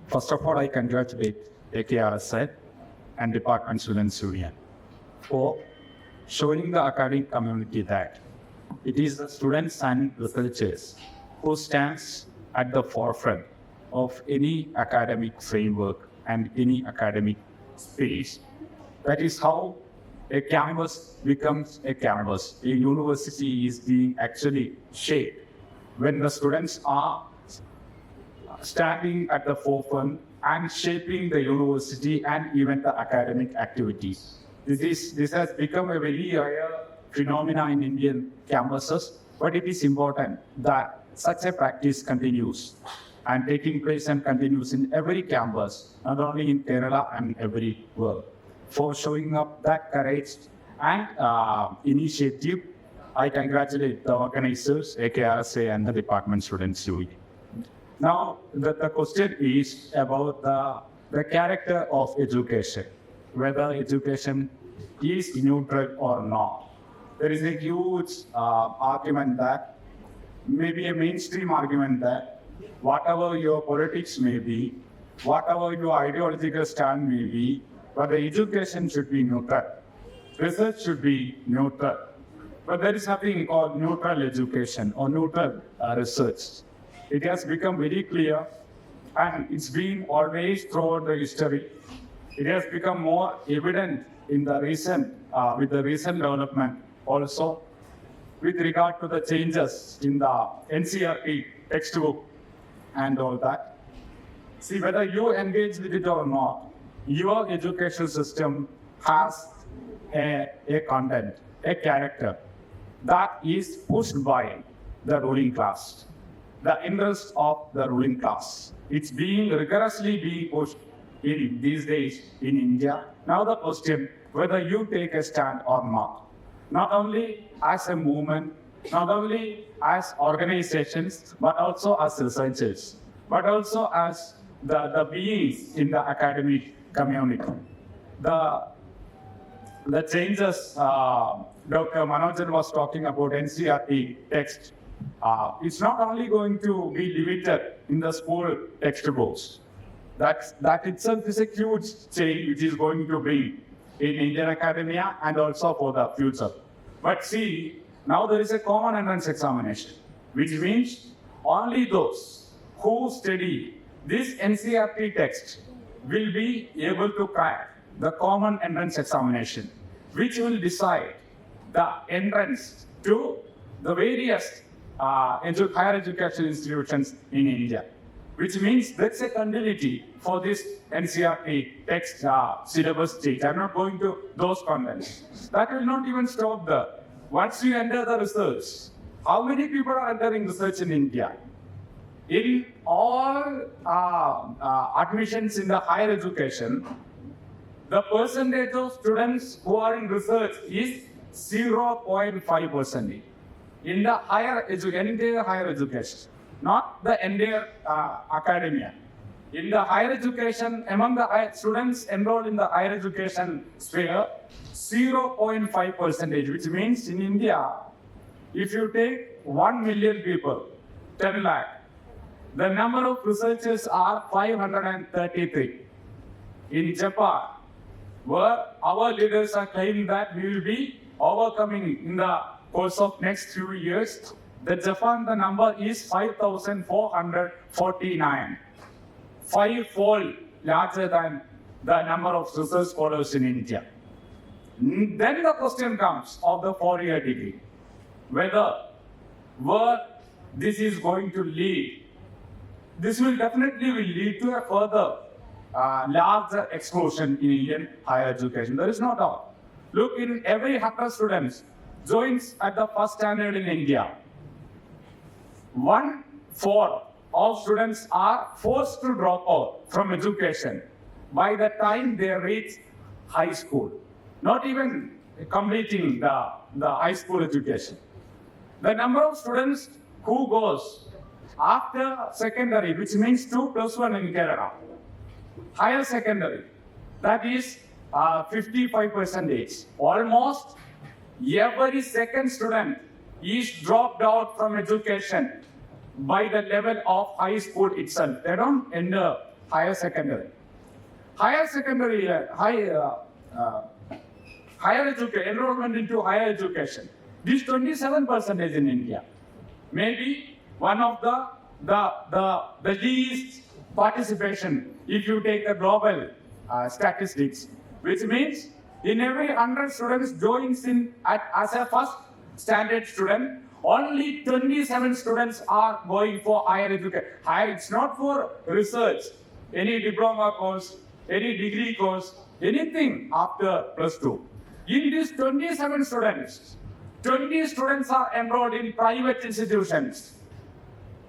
First of all, I congratulate AKRSI and Department Students Union for showing the academic community that it is the students and researchers who stands at the forefront of any academic framework and any academic space. That is how a campus becomes a campus. A university is being actually shaped when the students are standing at the forefront and shaping the university and even the academic activities. This has become a very rare phenomena in Indian campuses, but it is important that such a practice continues and taking place and continues in every campus, not only in Kerala and everywhere. For showing up that courage and initiative, I congratulate the organizers, AKRSA and the Department Students Union. Now, the question is about the character of education, whether education is neutral or not. There is a huge argument that, maybe a mainstream argument that, whatever your politics may be, whatever your ideological stand may be, but the education should be neutral. Research should be neutral. But there is nothing called neutral education or neutral research. It has become very clear, and it's been always throughout the history. It has become more evident in the recent, with the recent development also, with regard to the changes in the NCERT textbook and all that. See, whether you engage with it or not, your education system has a content, a character that is pushed by the ruling class, the interest of the ruling class. It's rigorously being pushed in these days in India. Now the question, whether you take a stand or not only as a movement, not only as organizations, but also as researchers, but also as the beings in the academic community. The changes Dr. Manojan was talking about NCERT text, it's not only going to be limited in the school textbooks. That itself is a huge change which is going to bring in Indian academia and also for the future. But see, now there is a common entrance examination, which means only those who study this NCERT text will be able to crack the common entrance examination, which will decide the entrance to the various higher education institutions in India, which means that's a continuity for this NCERT text syllabus change. I'm not going to those contents. That will not even stop there. Once you enter the research, how many people are entering research in India? In all admissions in the higher education, the percentage of students who are in research is 0.5%. In the entire higher education, not the entire academia. In the higher education, among the students enrolled in the higher education sphere, 0.5%, which means in India, if you take 1 million people, 10 lakh, the number of researchers are 533. In Japan, where our leaders are claiming that we will be overcoming in the course of next few years, the number is 5,449. Five-fold larger than the number of research scholars in India. Then the question comes of the 4-year degree, where this is going to lead. This will definitely lead to a further larger explosion in Indian higher education. There is no doubt. Look, in every 100 students joins at the first standard in India, 1/4 of students are forced to drop out from education by the time they reach high school, not even completing the high school education. The number of students who goes after secondary, which means 2+1 in Kerala, higher secondary, that is 55%. Almost every second student is dropped out from education by the level of high school itself. They don't enter higher secondary. Higher secondary, higher education, enrollment into higher education. This 27% in India. Maybe one of the least participation if you take the global statistics, which means in every 100 students joins in as a first standard student, only 27 students are going for higher education. It's not for research, any diploma course, any degree course, anything after +2. In these 27 students, 20 students are enrolled in private institutions,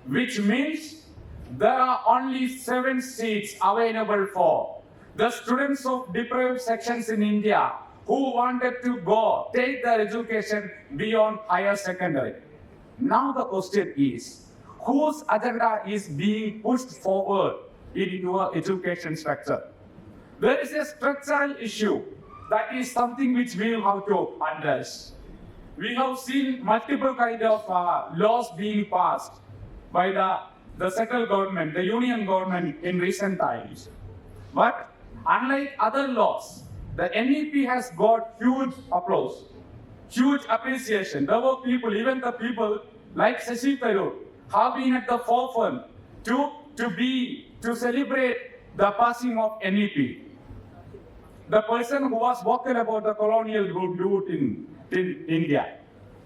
which means there are only 7 seats available for the students of deprived sections in India who wanted to go take their education beyond higher secondary. Now the question is, whose agenda is being pushed forward in your education structure? There is a structural issue that is something which we have to address. We have seen multiple kind of laws being passed by the central government, the union government in recent times. But unlike other laws, the NEP has got huge applause, huge appreciation. There were people, even the people like Shashi Tharoor, have been at the forefront to celebrate the passing of NEP. The person who was vocal about the colonial route in India.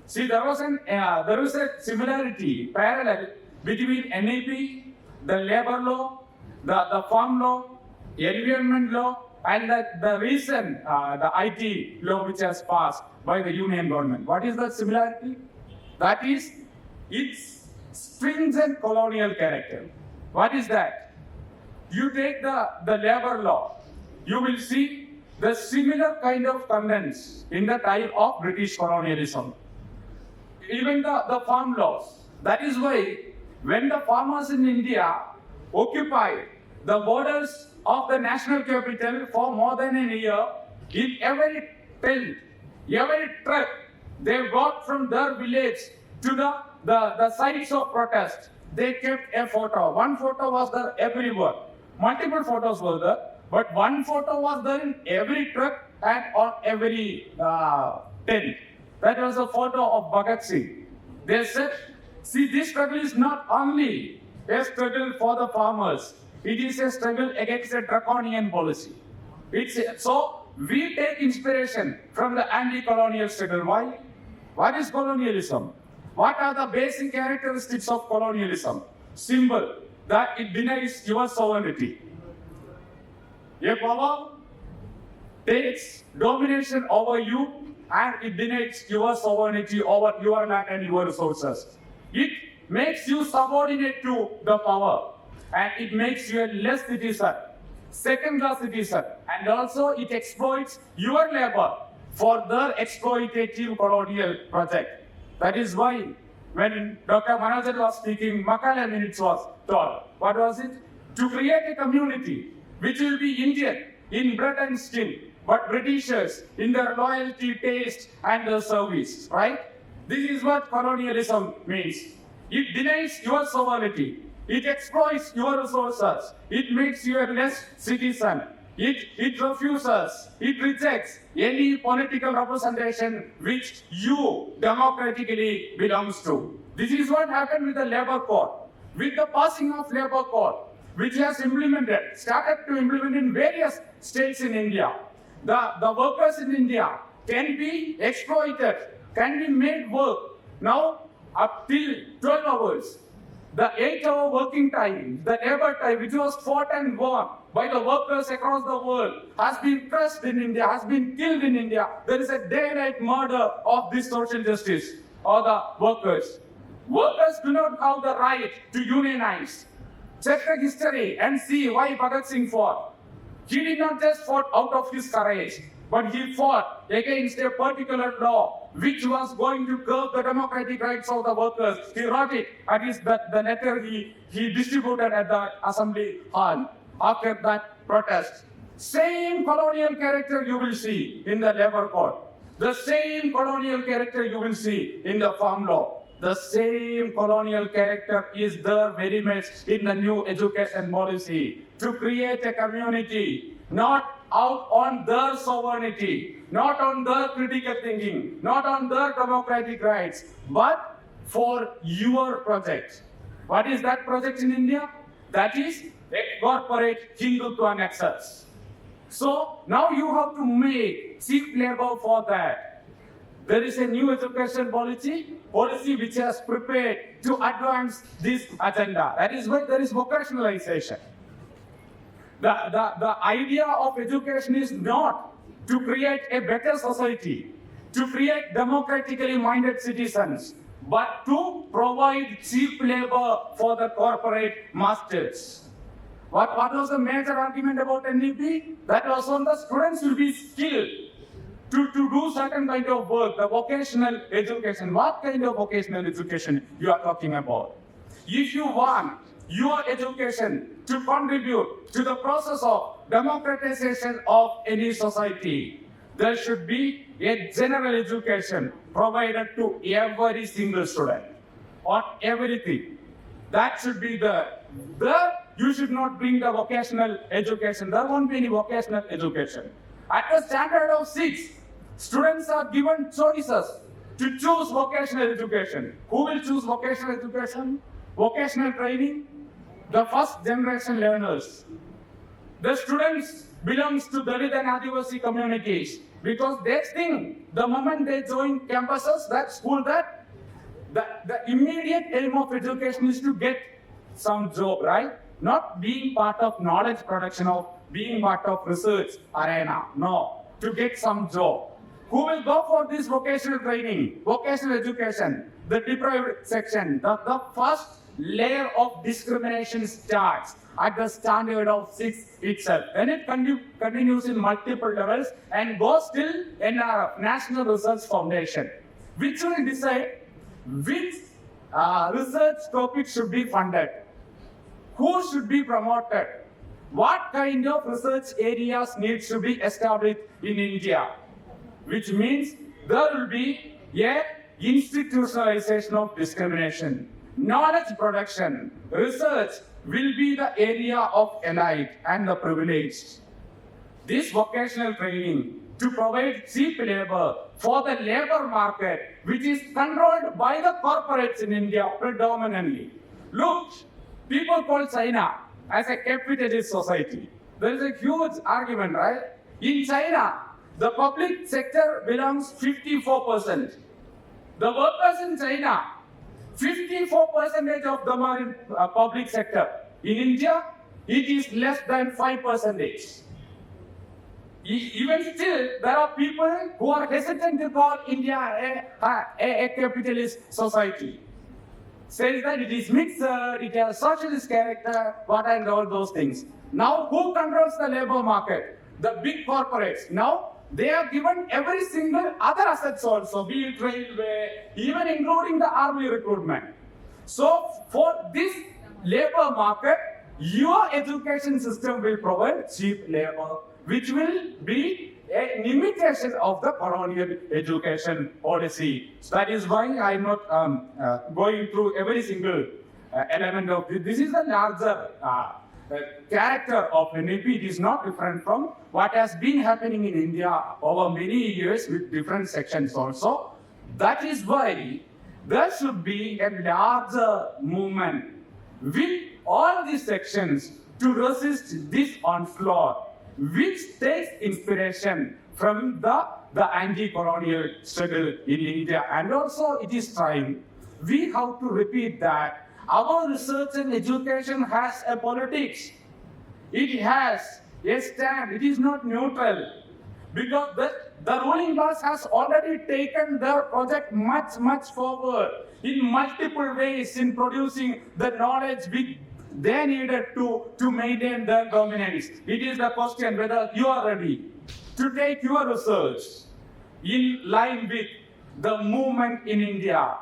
See, there was a similarity, parallel between NEP, the labor law, the farm law, environment law, and the recent the IT law which has passed by the union government. What is the similarity? That is its stringent colonial character. What is that? You take the labor law, you will see the similar kind of contents in the time of British colonialism. Even the farm laws. That is why when the farmers in India occupied the borders of the national capital for more than a year, in every tent, every truck, they got from their village to the sites of protest. They kept a photo. One photo was there everywhere. Multiple photos were there, but one photo was there in every truck and on every tent. That was a photo of Bhagat Singh. They said, see, this struggle is not only a struggle for the farmers, it is a struggle against a draconian policy. So we take inspiration from the anti-colonial struggle. Why? What is colonialism? What are the basic characteristics of colonialism? Simple, that it denies your sovereignty. A power takes domination over you and it denies your sovereignty over your land and your resources. It makes you subordinate to the power and it makes you a less citizen, second-class citizen, and also it exploits your labor for their exploitative colonial project. That is why when Dr. Manajan was speaking, Makala minutes was taught. What was it? To create a community which will be Indian in blood and skin, but Britishers in their loyalty, taste, and their service, right? This is what colonialism means. It denies your sovereignty. It exploits your resources. It makes you a less citizen. It refuses, it rejects any political representation which you democratically belongs to. This is what happened with the Labour Code. With the passing of Labour Code, which has started to implement in various states in India. The workers in India can be exploited, can be made work now up till 12 hours. The 8-hour working time, the labor time, which was fought and won by the workers across the world, has been crushed in India, has been killed in India. There is a day-night murder of this social justice or the workers. Workers do not have the right to unionize. Check the history and see why Bhagat Singh fought. He did not just fight out of his courage, but he fought against a particular law which was going to curb the democratic rights of the workers. He wrote it, and the letter he distributed at the assembly hall after that protest. Same colonial character you will see in the labor code. The same colonial character you will see in the farm law. the same colonial character is there very much in the new education policy to create a community not out on their sovereignty, not on their critical thinking, not on their democratic rights, but for your project. What is that project in India? That is a corporate Hindutva nexus. So now you have to make cheap labor for that. There is a new education policy which has prepared to advance this agenda. That is why there is vocationalization. The idea of education is not to create a better society, to create democratically minded citizens, but to provide cheap labor for the corporate masters. What was the major argument about NEP? That was on the students will be skilled to do certain kind of work, the vocational education. What kind of vocational education you are talking about? If you want your education to contribute to the process of democratization of any society, there should be a general education provided to every single student on everything. That should be there. You should not bring the vocational education. There won't be any vocational education. At the standard of 6, students are given choices to choose vocational education. Who will choose vocational education? Vocational training? The first generation learners. The students belongs to Dalit and Adivasi communities because they think the moment they join campuses, that school, that the immediate aim of education is to get some job, right? Not being part of knowledge production or being part of research arena. No, to get some job. Who will go for this vocational training, vocational education? The deprived section. The first layer of discrimination starts at the standard of 6 itself. Then it continues in multiple levels and goes till NRF, National Research Foundation, which will decide which research topic should be funded, who should be promoted, what kind of research areas need to be established in India, which means there will be a institutionalization of discrimination. Knowledge production, research will be the area of elite and the privileged. This vocational training to provide cheap labor for the labor market, which is controlled by the corporates in India predominantly. Look, people call China as a capitalist society. There is a huge argument, right? In China, the public sector belongs 54%. The workers in China, 54% of them are in public sector. In India, it is less than 5%. Even still, there are people who are hesitant to call India a capitalist society. Says that it is mixed, it has socialist character, what and all those things. Now, who controls the labor market? The big corporates. Now, they are given every single other assets also, be it railway, even including the army recruitment. So, for this labor market, your education system will provide cheap labor, which will be a limitation of the colonial education policy. So that is why I'm not going through every single element of this. This is the larger character of NEP. It is not different from what has been happening in India over many years with different sections also. That is why there should be a larger movement with all these sections to resist this onslaught, which takes inspiration from the anti-colonial struggle in India. And also it is time we have to repeat that our research and education has a politics. It has a stand. It is not neutral. Because the ruling class has already taken their project much forward in multiple ways in producing the knowledge they needed to maintain their dominance. It is the question whether you are ready to take your research in line with the movement in India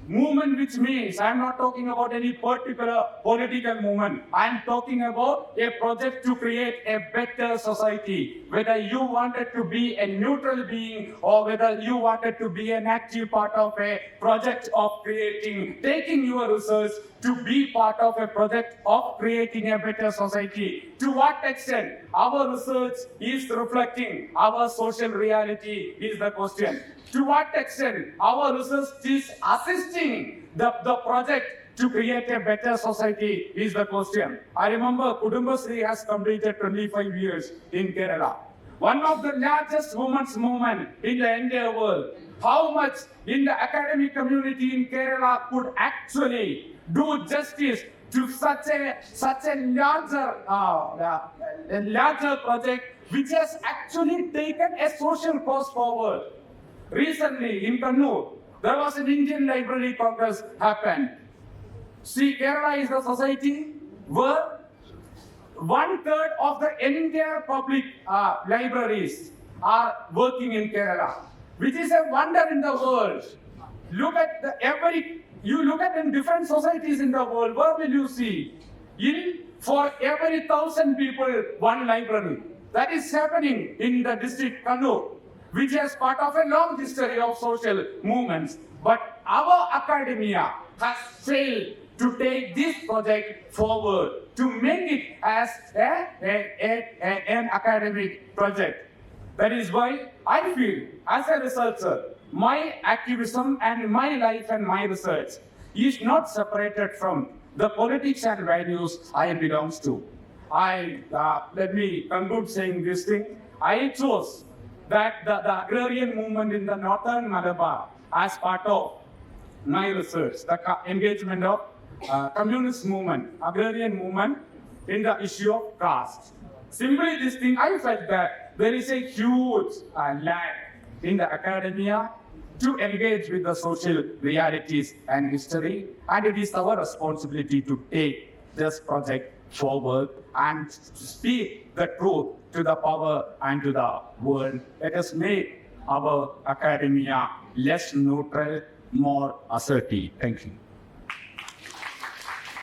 Movement, which means I'm not talking about any particular political movement. I'm talking about a project to create a better society. Whether you wanted to be a neutral being or whether you wanted to be an active part of a project of taking your research to be part of a project of creating a better society. To what extent our research is reflecting our social reality is the question. To what extent our research is assisting the project to create a better society is the question. I remember Kudumbasri has completed 25 years in Kerala. One of the largest women's movement in the entire world. How much in the academic community in Kerala could actually do justice to such a larger project which has actually taken a social cause forward. Recently in Kannur, there was an Indian Library Congress happened. See, Kerala is a society where 1/3 of the entire public libraries are working in Kerala, which is a wonder in the world. Look at you look at in different societies in the world, where will you see? For every 1,000 people, one library. That is happening in the district Kannur, which is part of a long history of social movements. But our academia has failed to take this project forward, to make it as an academic project. That is why I feel, as a researcher, my activism and my life and my research is not separated from the politics and values I belong to. Let me conclude saying this thing. I chose that the agrarian movement in the northern Malabar as part of my research, the engagement of communist movement, agrarian movement in the issue of caste. Simply this thing, I felt that there is a huge lack in the academia to engage with the social realities and history, and it is our responsibility to take this project forward and speak the truth to the power and to the world. Let us make our academia less neutral, more assertive. Thank you.